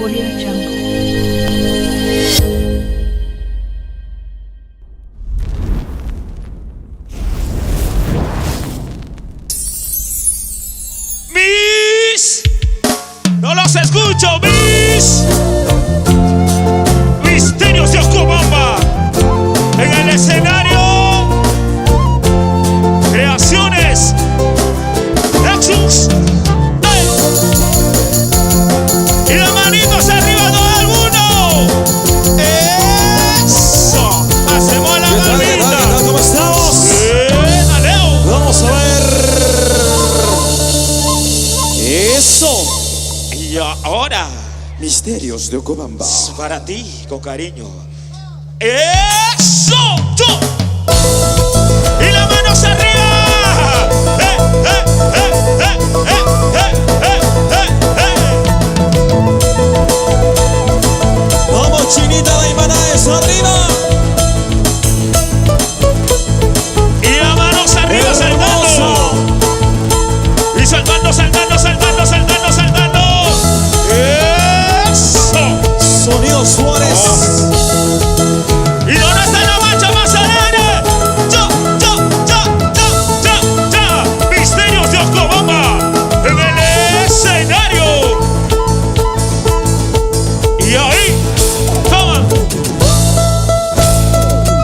Audio Jungle. No los escucho, Misterios de Ocobamba. En el escenario, Creaciones Nexus. ¡Hey! Y las manitos arriba todo el mundo. Eso. Hacemos la manita. ¿Cómo estamos? Bien, Aleo. Vamos a ver. Eso. Y ahora, Misterios de Ocobamba. para ti, con cariño. ¡Eso! ¡Yo! ¡Y las manos arriba! Vamos, Chinita, la Ivana, eso arriba. Y las manos arriba, saltando. Y saltando, saltando, saltando, saltando, saltando. ¡Eso! Sonido Suárez. ¿Y dónde está la marcha más alegre? ¡Ya! Misterios de Ocobamba en el escenario. Y ahí, toma.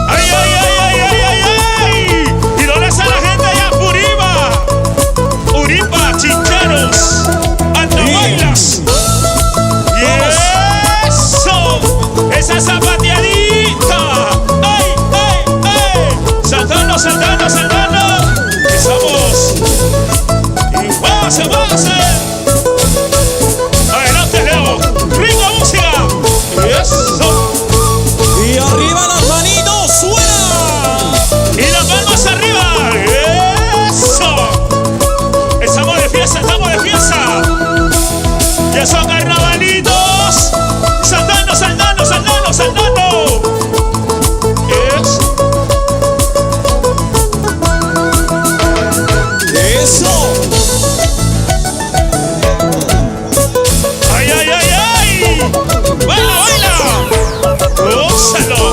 ¡Ay, ay, ay, ay, ay, ay, ay! ¿Y dónde está la gente allá? Uripa, Chincheros, Andobailas. Y eso, esa zapateadita. ¡Ay, ay, ay! Saltando, saltando, saltando. Estamos. Y base, base. Adelante, Leo. Ritmo, música. Eso. Y arriba las manitos, suena. Y las palmas arriba. Eso. Estamos de fiesta, estamos de fiesta. Y esos carnavalitos. Saltando, saltando, saltando, saltando. Eso. ¡Ay, ay, ay, ay! ¡Baila, baila! ¡Gózalo!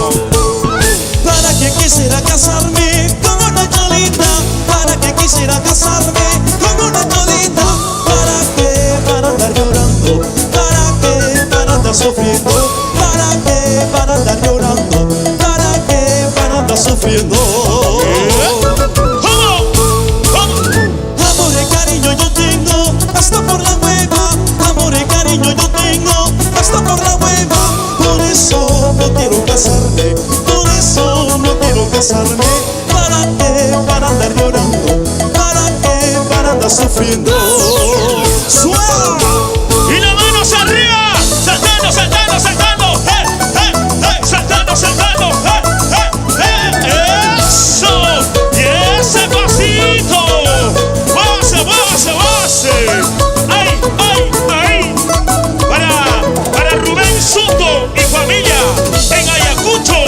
¿Para qué quisiera casarme con una cholita? ¿Para qué quisiera casarme con una cholita? ¿Para qué? Para andar llorando. ¿Para qué? Para andar sufriendo. ¿Para qué? Para andar llorando. ¿Para qué? Para andar sufriendo. ¿Cómo? ¿Cómo? Amor y cariño yo tengo hasta por la hueva. Amor y cariño yo tengo hasta por la hueva. Por eso no quiero casarme. Por eso no quiero casarme. ¿Para qué? Para andar llorando. ¿Para qué? Para andar sufriendo. ¡Suena! ¡Y las manos arriba! ¡Saltando, saltando, saltando! ¡Saltando, saltando! ¡Eso! ¡Y ese pasito! ¡Base, base, base! ¡Ay, ay, ay! Para Rubén Soto y familia en Ayacucho.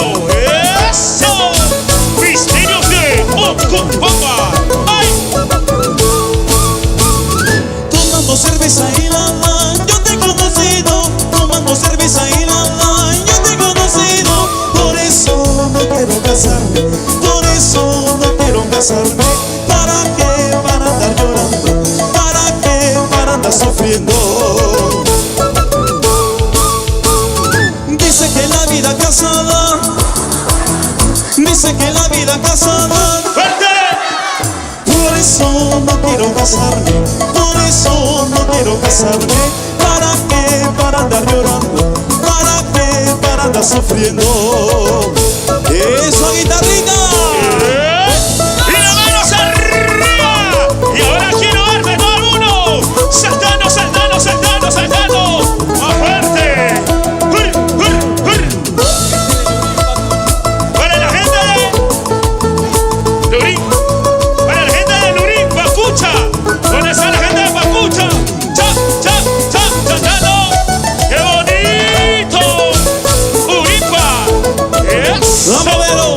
¡Eso! Misterios de Ocobamba. ¡Ay! Tomando cerveza y yo te he conocido. Tomando cerveza y yo te he conocido. Por eso no quiero casarme. Por eso no quiero casarme. ¿Para qué? Para andar llorando. ¿Para qué? Para andar sufriendo. Dice que la vida casada. Dice que la vida casada. ¡Fuerte! Por eso no quiero casarme, por eso no quiero casarme. ¿Para qué? Para andar llorando. ¿Para qué? Para andar sufriendo. Eso, guitarrita. ¡Y las manos arriba! Y ahora quiero verte todo el mundo saltando, saltando, saltando, saltando. ¡Más fuerte! ¡Hur, hur, hur! Para la gente de Lurín, para la gente de Lurín, Pacucha. ¿Dónde está la gente de Pacucha? ¡Cha, cha, cha, saltando! ¡Qué bonito! ¡Uripa! ¡Eso! Vamos, Vero.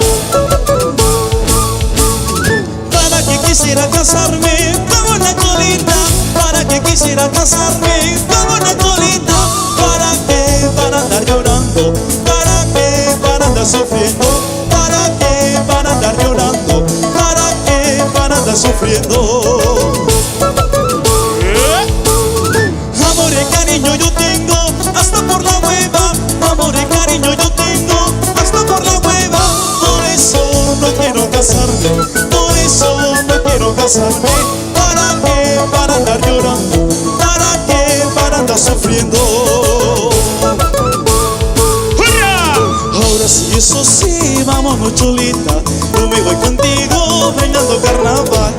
¿Para qué quisiera casarme con una colita? ¿Para qué quisiera casarme con una colita? ¿Para qué? andar sufriendo? ¿Para qué van a andar llorando? ¿Para qué van a andar sufriendo? Amor y cariño yo tengo hasta por la hueva. Amor y cariño yo tengo hasta por la hueva. Por eso no quiero casarme, por eso no quiero casarme. ¿Para qué van a andar llorando? ¿Para qué van a andar sufriendo? Ahora sí, eso sí, vámonos chulita, yo me voy contigo bailando carnaval.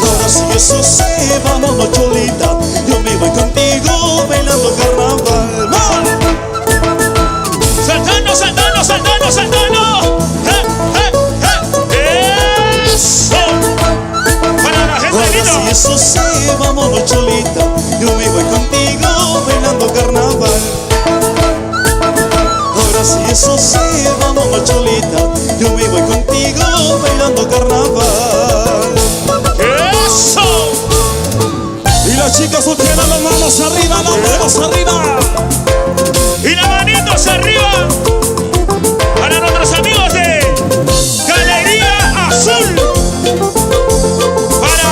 Ahora sí, eso sí, vámonos chulita, yo me voy contigo bailando carnaval. ¡Vamos! Saltando, saltando, saltando, saltando. Eso. Para la gente Ahora sí, linda. eso sí, vámonos chulita, yo me voy contigo bailando carnaval. Ahora sí, eso sí, vámonos chulita, yo me voy contigo bailando carnaval. Eso. Y las chicas solteras, las manos arriba, las manos arriba. Y las manitos arriba. Para nuestros amigos de Galería Azul. Para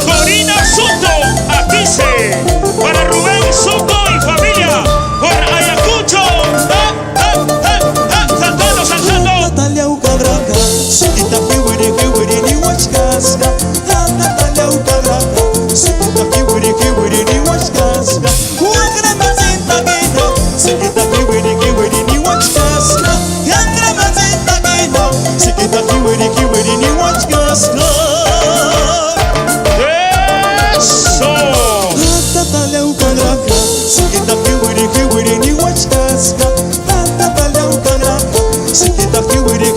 Corina Soto, Aquice. Para Rubén Soto y familia. Por Ayacucho. Saltando, saltando. Natalia Ucabraca, chiquita kiwiri ni wachkaska. Natalia Ucabraca, chiquita kiwiri ni wachkaska. Uagra mazenta gena, chiquita kiwiri ni wachkaska. Uagra mazenta gena, chiquita kiwiri ni wachkaska. Eso. Natalia Ucabraca, chiquita kiwiri ni wachkaska. Natalia Ucabraca, chiquita kiwiri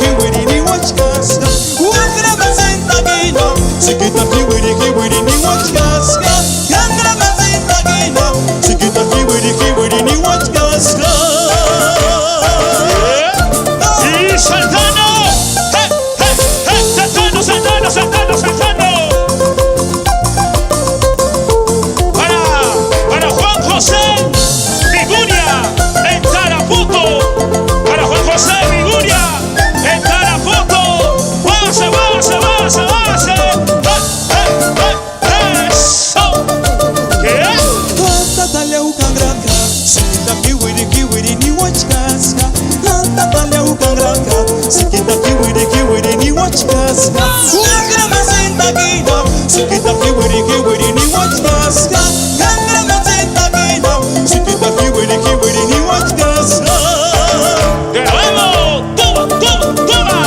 ni wachkaska. Uagra mazenta gena, chiquita kiwiri ni wachkaska. Uagra mazenta gena, chiquita kiwiri ni wachkaska. Y saltando. Saltando, saltando, saltando, saltando. Para Juan José Viguria en Tarapoto. Para Juan José Viguria en Tarapoto. ¡Base, base, base, base! ¡Eso! ¿Qué? Natalia Ucabraca, chiquita kiwiri ni wachkaska. Natalia Ucabraca, chiquita kiwiri ni wachkaska. Uagra mazenta gena, chiquita kiwiri ni wachkaska. Uagra mazenta gena, chiquita kiwiri ni wachkaska. ¡De nuevo! ¡Toma, toma, toma!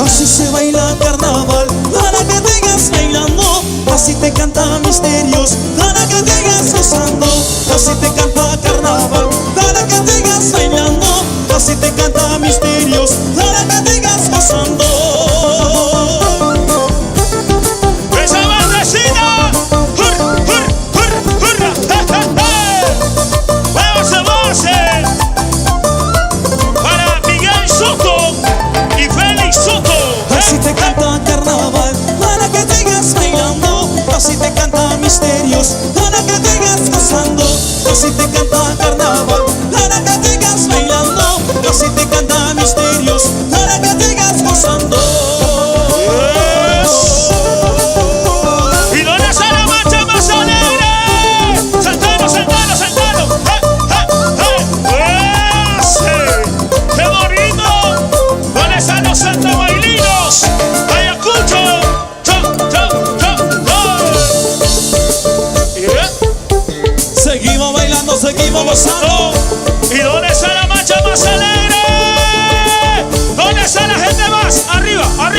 Así se baila carnaval, para que tengas bailando. Así te canta misterios, para que tengas gozando. Así te canta carnaval, para que tengas bailando. Así te canta misterios, para que tengas gozando. ¡Esa bandecita! ¡Hur, hur, hur, hurra! ¡Base, base! Para Miguel Soto y Félix Soto. Así te canta carnaval, para que tengas bailando. Así te canta misterios, para que tengas gozando. Así te canta carnaval, para que tengas bailando. Así te canta misterios, para que tengas gozando. ¿Y dónde está la marcha más alegre? ¡Saltando, saltando, saltando! ¡Ese! ¡Qué bonito! ¿Dónde están los santabailinos? ¡Ayacucho! ¡Chau, chau, chau, chau! Seguimos bailando, seguimos gozando. ¿Y dónde está la marcha más alegre? ¿Dónde está la gente más? ¡Arriba, arriba!